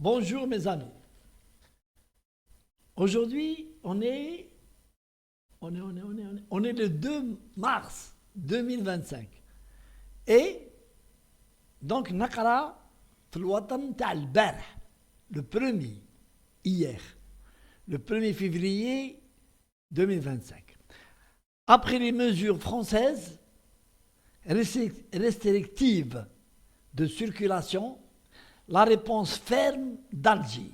Bonjour mes amis. Aujourd'hui, on est le 2 mars 2025. Et donc, Nakara, Fulwatan Talbar, le premier, hier, le 1er février 2025. Après les mesures françaises restrictives de circulation, la réponse ferme d'Alger.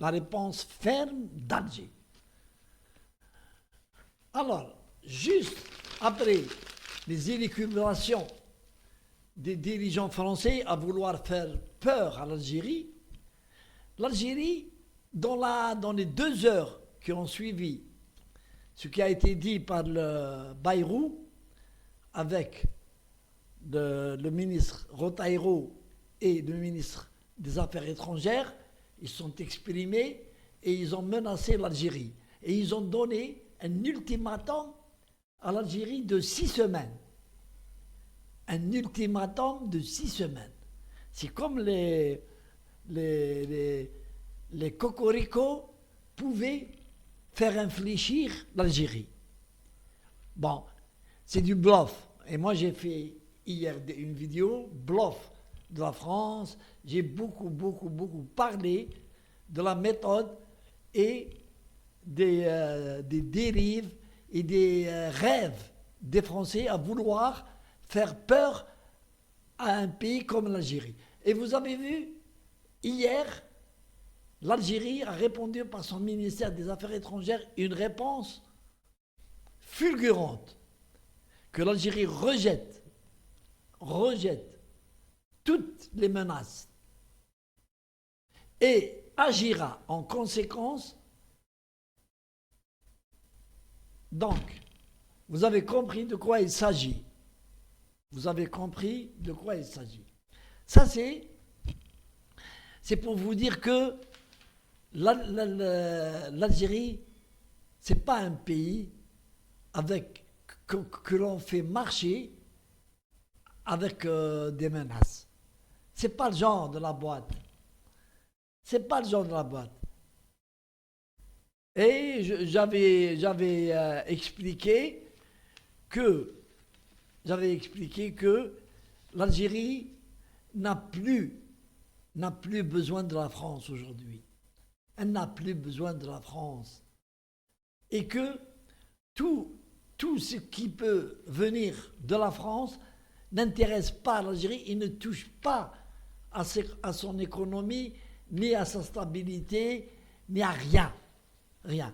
La réponse ferme d'Alger. Alors, juste après les élucubrations des dirigeants français à vouloir faire peur à l'Algérie, l'Algérie, dans les 2 heures qui ont suivi ce qui a été dit par le Bayrou, avec le ministre Rotaïro et le ministre des Affaires étrangères, ils sont exprimés et ils ont menacé l'Algérie. Et ils ont donné un ultimatum à l'Algérie de 6 semaines. Un ultimatum de 6 semaines. C'est comme les cocoricots pouvaient faire infléchir l'Algérie. Bon, c'est du bluff. Et moi, j'ai fait hier une vidéo, bluff de la France. J'ai beaucoup parlé de la méthode et des dérives et des rêves des Français à vouloir faire peur à un pays comme l'Algérie. Et vous avez vu, hier, l'Algérie a répondu par son ministère des Affaires étrangères une réponse fulgurante que l'Algérie rejette toutes les menaces et agira en conséquence. Donc, vous avez compris de quoi il s'agit. Vous avez compris de quoi il s'agit. Ça, c'est pour vous dire que l'Algérie, ce n'est pas un pays que l'on fait marcher avec des menaces. Ce n'est pas le genre de la boîte. C'est pas le genre de la boîte. Et j'avais expliqué que l'Algérie n'a plus besoin de la France aujourd'hui. Elle n'a plus besoin de la France. Et que tout ce qui peut venir de la France n'intéresse pas l'Algérie et ne touche pas à son économie, ni à sa stabilité, ni à rien. Rien.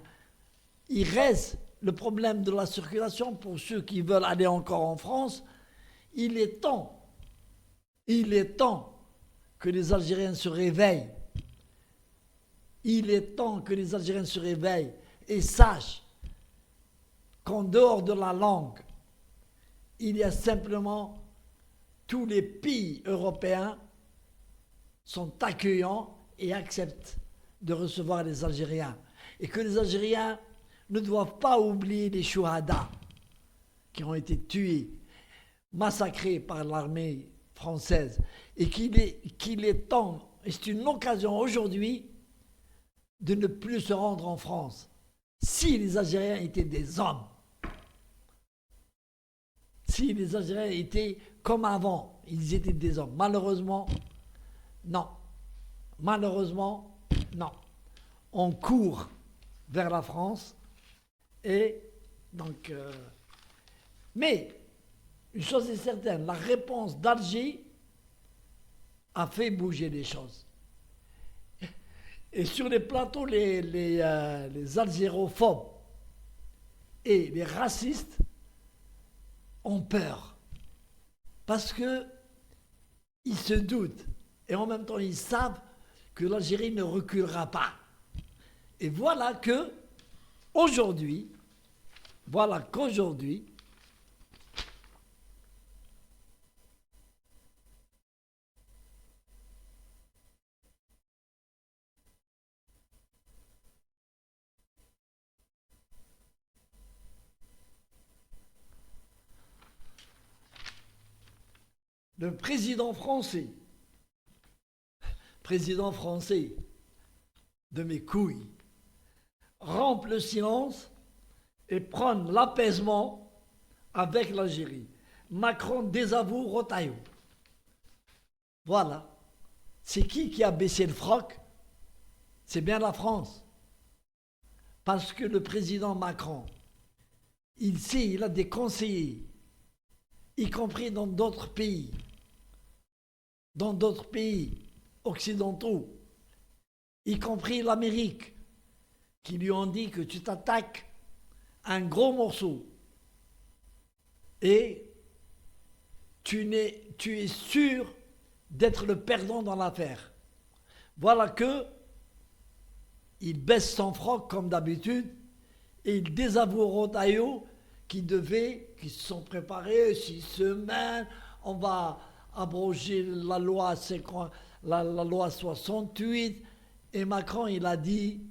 Il reste le problème de la circulation pour ceux qui veulent aller encore en France. Il est temps que les Algériens se réveillent. Il est temps que les Algériens se réveillent et sachent qu'en dehors de la langue, il y a simplement tous les pays européens sont accueillants et acceptent de recevoir les Algériens. Et que les Algériens ne doivent pas oublier les chouhadas qui ont été tués, massacrés par l'armée française. Et qu'il est temps, et c'est une occasion aujourd'hui, de ne plus se rendre en France. Si les Algériens étaient des hommes, si les Algériens étaient comme avant, ils étaient des hommes. Malheureusement, non. Malheureusement, non. On court vers la France et donc... mais, une chose est certaine, la réponse d'Alger a fait bouger les choses. Et sur les plateaux, les algérophobes et les racistes ont peur. Parce qu'ils se doutent et en même temps ils savent que l'Algérie ne reculera pas. Et voilà qu'aujourd'hui, le président français, président français de mes couilles, rompre le silence et prendre l'apaisement avec l'Algérie. Macron désavoue Rotaillot. Voilà. C'est qui a baissé le froc? C'est bien la France. Parce que le président Macron, il sait, il a des conseillers, y compris dans d'autres pays occidentaux, y compris l'Amérique, qui lui ont dit que tu t'attaques à un gros morceau et tu es sûr d'être le perdant dans l'affaire. Voilà que il baisse son froc comme d'habitude et il désavoue Rotaillot qui se sont préparés 6 semaines, on va abroger la loi 68 et Macron il a dit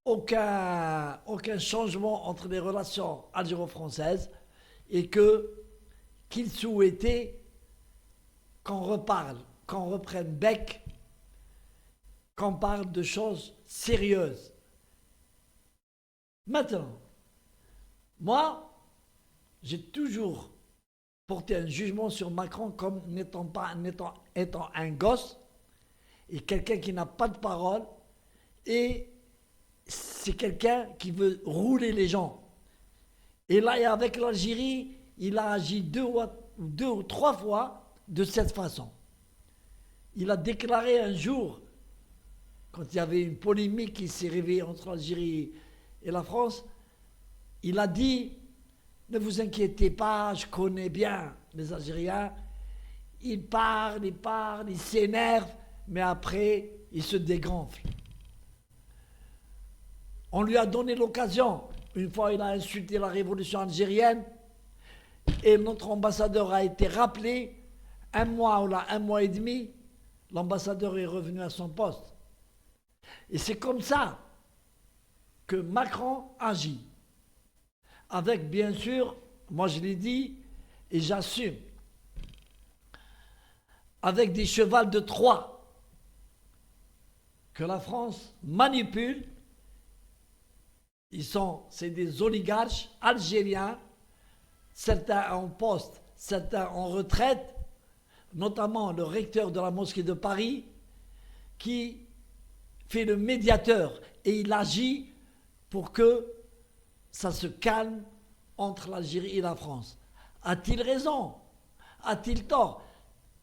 aucun changement entre les relations algéro-françaises et qu'il souhaitait qu'on reprenne bec, qu'on parle de choses sérieuses. Maintenant, moi, j'ai toujours porté un jugement sur Macron comme étant un gosse et quelqu'un qui n'a pas de parole et c'est quelqu'un qui veut rouler les gens. Et là, avec l'Algérie, il a agi deux ou trois fois de cette façon. Il a déclaré un jour, quand il y avait une polémique qui s'est réveillée entre l'Algérie et la France, il a dit « Ne vous inquiétez pas, je connais bien les Algériens, ils parlent, ils s'énervent, mais après, ils se dégonflent. » On lui a donné l'occasion. Une fois, il a insulté la révolution algérienne et notre ambassadeur a été rappelé. Un mois et demi, l'ambassadeur est revenu à son poste. Et c'est comme ça que Macron agit. Avec, bien sûr, moi je l'ai dit et j'assume, avec des chevals de Troie que la France manipule. C'est des oligarches algériens, certains en poste, certains en retraite, notamment le recteur de la mosquée de Paris, qui fait le médiateur et il agit pour que ça se calme entre l'Algérie et la France. A-t-il raison? A-t-il tort?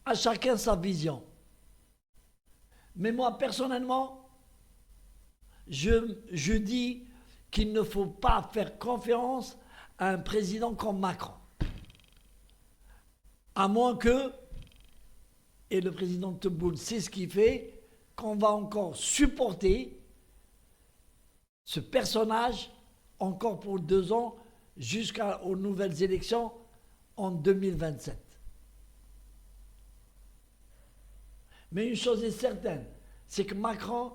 À chacun sa vision. Mais moi, personnellement, je dis qu'il ne faut pas faire confiance à un président comme Macron. À moins que, et le président Tebboune sait ce qu'il fait, qu'on va encore supporter ce personnage encore pour 2 ans jusqu'aux nouvelles élections en 2027. Mais une chose est certaine, c'est que Macron,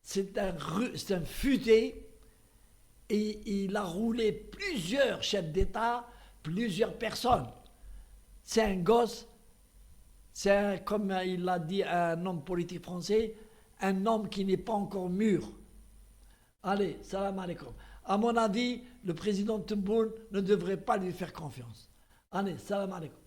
c'est un futé et il a roulé plusieurs chefs d'État, plusieurs personnes. C'est un gosse, comme il l'a dit un homme politique français, un homme qui n'est pas encore mûr. Allez, salam alaikum. À mon avis, le président Tebboune ne devrait pas lui faire confiance. Allez, salam alaikum.